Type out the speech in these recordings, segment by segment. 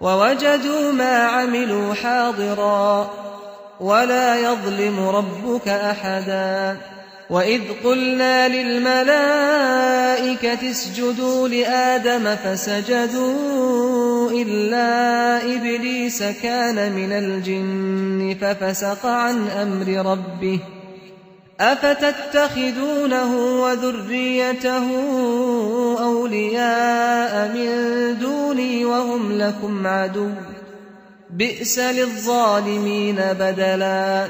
ووجدوا ما عملوا حاضرا ولا يظلم ربك أحدا. وإذ قلنا للملائكة اسجدوا لآدم فسجدوا إلا إبليس كان من الجن ففسق عن أمر ربه أفتتخذونه وذريته أولياء من دوني وهم لكم عدو بئس للظالمين بدلا.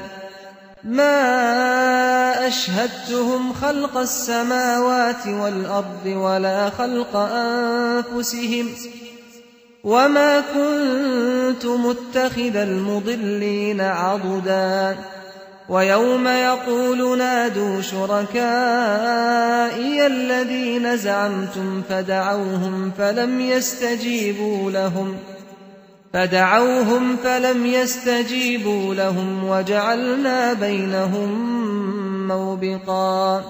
ما أشهدتهم خلق السماوات والأرض ولا خلق أنفسهم وما كنت متخذ المضلين عضدا. ويوم يقول نادوا شركائي الذين زعمتم فدعوهم فلم يستجيبوا لهم وجعلنا بينهم موبقا.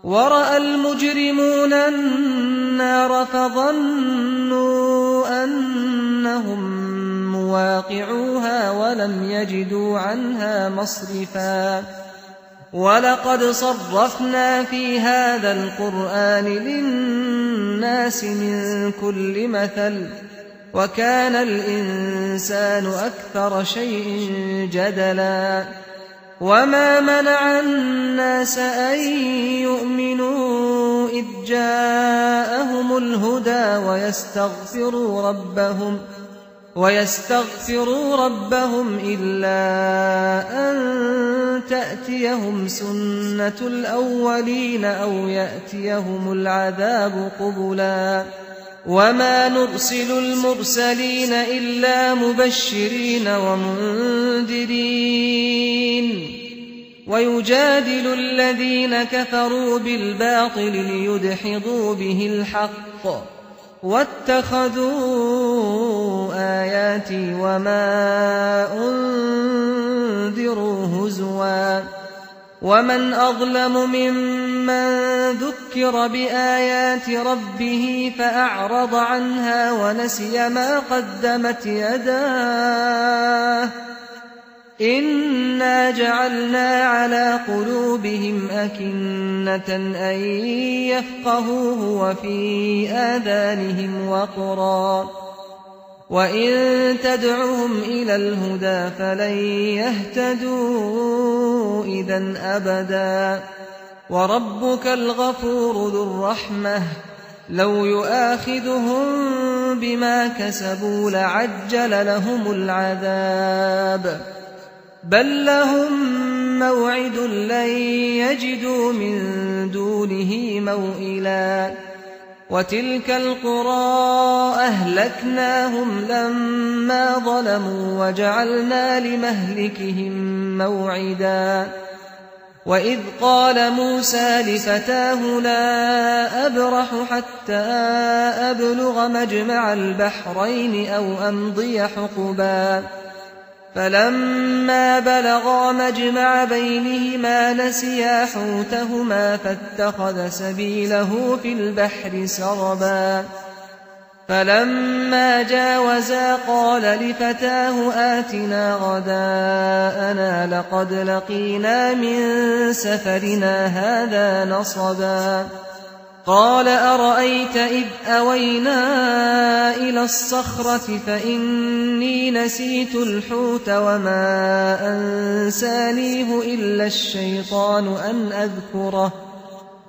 ورأى المجرمون النار فظنوا أنهم مواقعوها ولم يجدوا عنها مصرفا. ولقد صرفنا في هذا القرآن للناس من كل مثل وكان الإنسان أكثر شيء جدلا. وما منع الناس أن يؤمنوا إذ جاءهم الهدى ويستغفروا ربهم إلا أن تأتيهم سنة الأولين أو يأتيهم العذاب قبلا. وما نرسل المرسلين إلا مبشرين ومنذرين ويجادل الذين كفروا بالباطل ليدحضوا به الحق واتخذوا آياتي وما أنذروا هزوا. ومن أظلم ممن ذكر بآيات ربه فأعرض عنها ونسي ما قدمت يداه إنا جعلنا على قلوبهم أكنة أن يفقهوه وفي آذانهم وقرا وإن تدعهم إلى الهدى فلن يهتدوا إذا أبدا. وربك الغفور ذو الرحمة لو يؤاخذهم بما كسبوا لعجل لهم العذاب بل لهم موعد لن يجدوا من دونه موئلا. وتلك القرى أهلكناهم لما ظلموا وجعلنا لمهلكهم موعدا. وإذ قال موسى لفتاه لا أبرح حتى أبلغ مجمع البحرين أو أمضي حقبا فلما بلغا مجمع بينهما نسيا حوتهما فاتخذ سبيله في البحر سربا. فلما جاوزا قال لفتاه آتنا غداءنا لقد لقينا من سفرنا هذا نصبا. قال أرأيت إذ أوينا إلى الصخرة فإني نسيت الحوت وما أنسانيه إلا الشيطان أن أذكره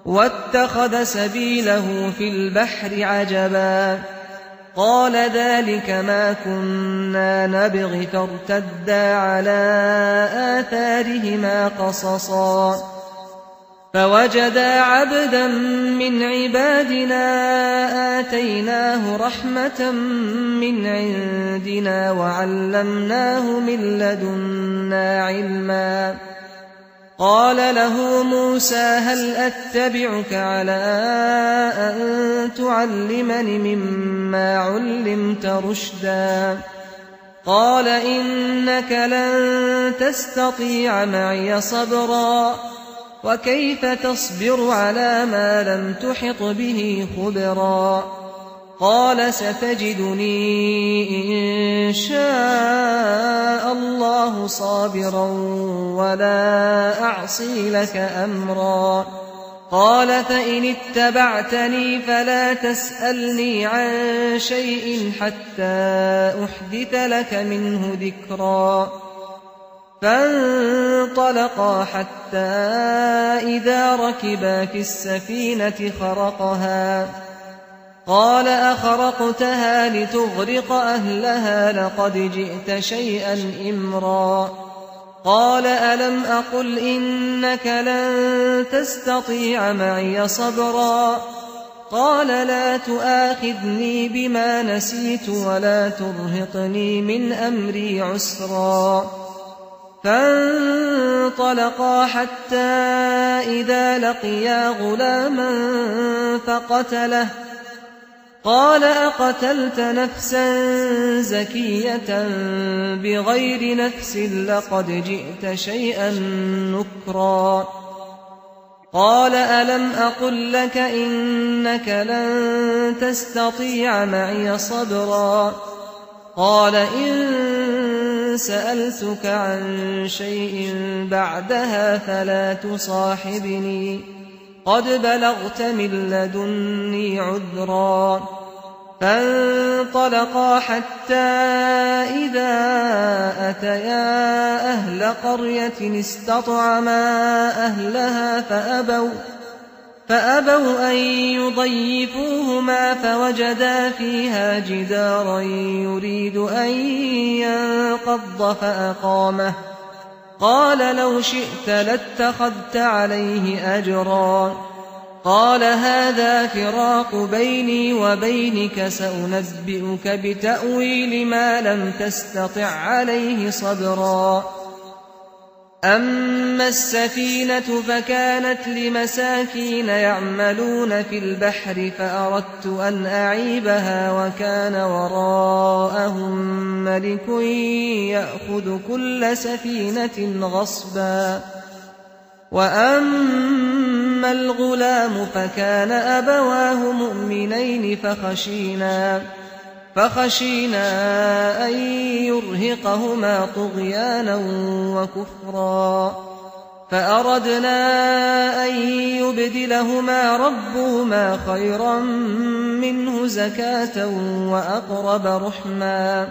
واتخذ سبيله في البحر عجبا. قال ذلك ما كنا نبغ فارتدا على آثارهما قصصا. فوجدا عبدا من عبادنا آتيناه رحمة من عندنا وعلمناه من لدنا علما. قال له موسى هل أتبعك على أن تعلمني مما علمت رشدا. قال إنك لن تستطيع معي صبرا وكيف تصبر على ما لم تحط به خبرا. قال ستجدني إن شاء الله صابرا ولا أعصي لك أمرا قال فإن اتبعتني فلا تسألني عن شيء حتى أحدث لك منه ذكرا فانطلقا حتى إذا ركبا في السفينة خرقها قال أخرقتها لتغرق أهلها لقد جئت شيئا إمرا قال ألم أقل إنك لن تستطيع معي صبرا قال لا تؤاخذني بما نسيت ولا ترهقني من أمري عسرا فانطلقا حتى إذا لقيا غلاما فقتله قال أقتلت نفسا زكية بغير نفس لقد جئت شيئا نكرا قال ألم أقل لك إنك لن تستطيع معي صبرا قال إن سألتك عن شيء بعدها فلا تصاحبني قد بلغت من لدني عذرا فانطلقا حتى إذا أتيا أهل قرية استطعما أهلها فأبوا أن يضيفوهما فوجدا فيها جدارا يريد أن ينقض فأقامه قال لو شئت لاتخذت عليه أجرا قال هذا فراق بيني وبينك سأنبئك بتأويل ما لم تستطع عليه صبرا أما السفينة فكانت لمساكين يعملون في البحر فأردت أن أعيبها وكان وراءهم ملك يأخذ كل سفينة غصبا وأما الغلام فكان أبواه مؤمنين فخشينا أن يرهقهما طغيانا وكفرا فأردنا أن يبدلهما ربهما خيرا منه زكاة وأقرب رحما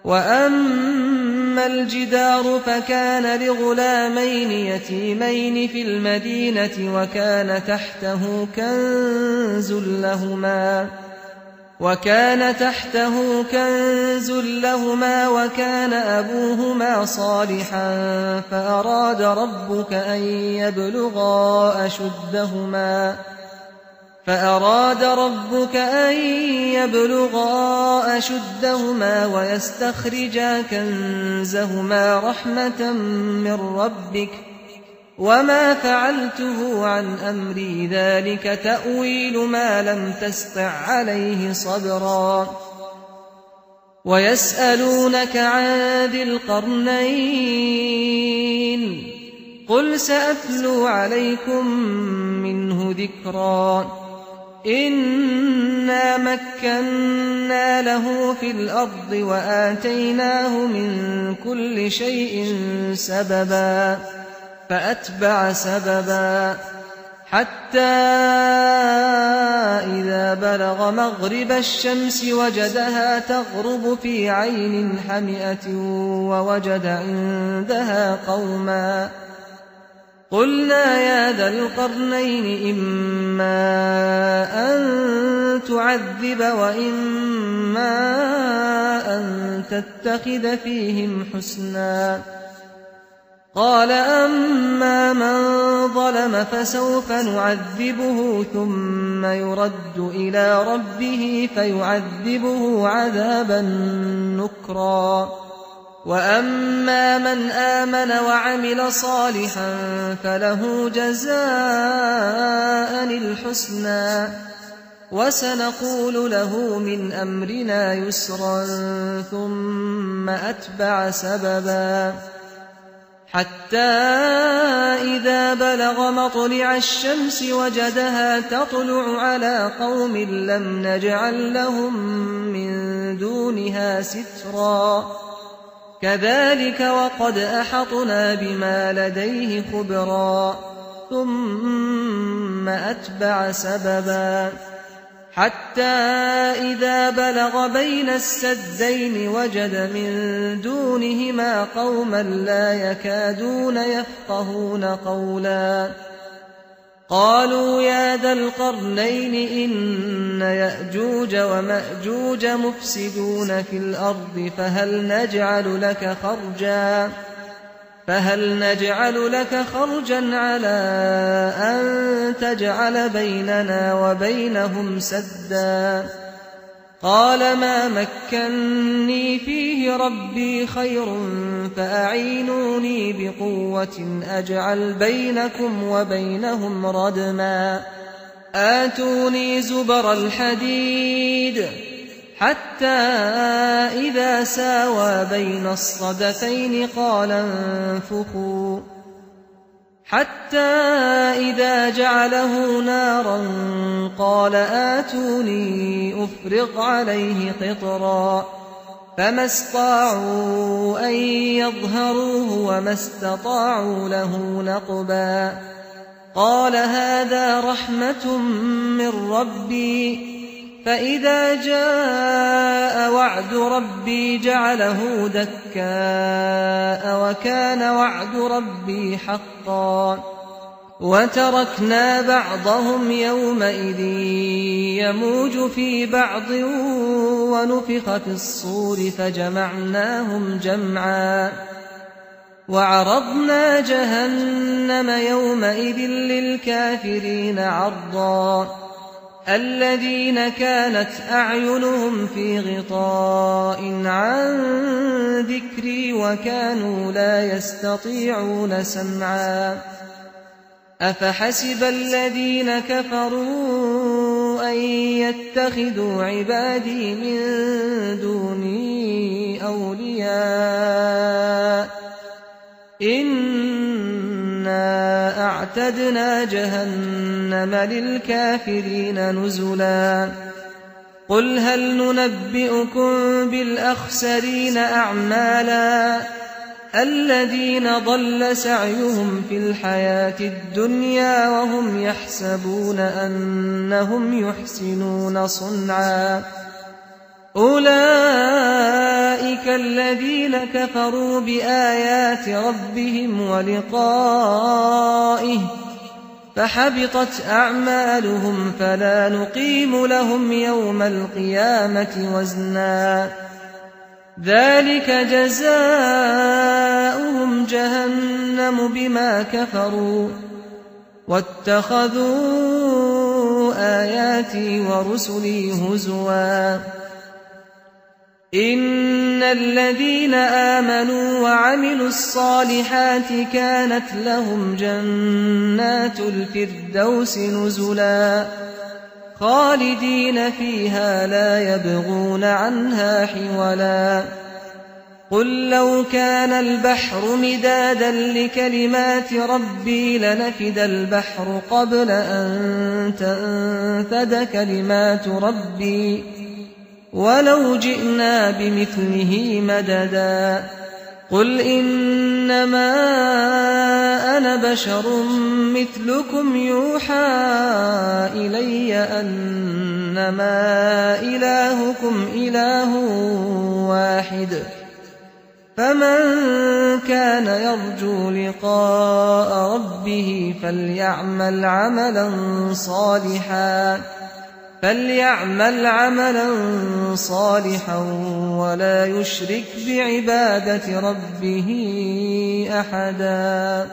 وأما الجدار فكان لغلامين يتيمين في المدينة وكان تحته كنز لهما وكان أبوهما صالحا فأراد ربك أن يبلغا أشدهما ويستخرجا كنزهما رحمة من ربك وما فعلته عن أمري ذلك تأويل ما لم تسطع عليه صبرا ويسألونك عن ذي القرنين قل سأتلو عليكم منه ذكرا إنا مكنا له في الأرض وآتيناه من كل شيء سببا فأتبع سببا حتى إذا بلغ مغرب الشمس وجدها تغرب في عين حمئة ووجد عندها قوما قلنا يا ذا القرنين إما أن تعذب وإما أن تتخذ فيهم حسنا قال أما من ظلم فسوف نعذبه ثم يرد إلى ربه فيعذبه عذابا نكرا وأما من آمن وعمل صالحا فله جزاء الحسنى وسنقول له من أمرنا يسرا ثم أتبع سببا حتى إذا بلغ مطلع الشمس وجدها تطلع على قوم لم نجعل لهم من دونها سترا كذلك وقد أحطنا بما لديه خبرا ثم أتبع سببا حتى إذا بلغ بين السدين وجد من دونهما قوما لا يكادون يفقهون قولا قالوا يا ذا القرنين إن يأجوج ومأجوج مفسدون في الأرض فهل نجعل لك خرجا على أن تجعل بيننا وبينهم سدا قال ما مكني فيه ربي خير فأعينوني بقوة أجعل بينكم وبينهم ردما آتوني زبر الحديد حتى إذا ساوى بين الصدفين قال انفخوا حتى إذا جعله نارا قال آتوني أفرغ عليه قطرا فما استطاعوا أن يظهروه وما استطاعوا له نقبا قال هذا رحمة من ربي فإذا جاء وعد ربي جعله دكاء وكان وعد ربي حقا وتركنا بعضهم يومئذ يموج في بعض ونفخ في الصور فجمعناهم جمعا وعرضنا جهنم يومئذ للكافرين عرضا الذين كانت أعينهم في غطاء عن ذكري وكانوا لا يستطيعون سمعا أفحسب الذين كفروا أن يتخذوا عبادي من دوني أولياء إنا أعتدنا جهنم للكافرين نزلا قل هل ننبئكم بالأخسرين أعمالا الذين ضل سعيهم في الحياة الدنيا وهم يحسبون أنهم يحسنون صنعا أولئك الذين كفروا بآيات ربهم ولقائه فحبطت أعمالهم فلا نقيم لهم يوم القيامة وزنا ذلك جزاؤهم جهنم بما كفروا واتخذوا آياتي ورسلي هزوا إن الذين آمنوا وعملوا الصالحات كانت لهم جنات الفردوس نزلا خالدين فيها لا يبغون عنها حولا قل لو كان البحر مدادا لكلمات ربي لنفد البحر قبل أن تنفد كلمات ربي ولو جئنا بمثله مددا قل إنما أنا بشر مثلكم يوحى إلي أنما إلهكم إله واحد فمن كان يرجو لقاء ربه فليعمل عملا صالحا ولا يشرك بعبادة ربه أحدا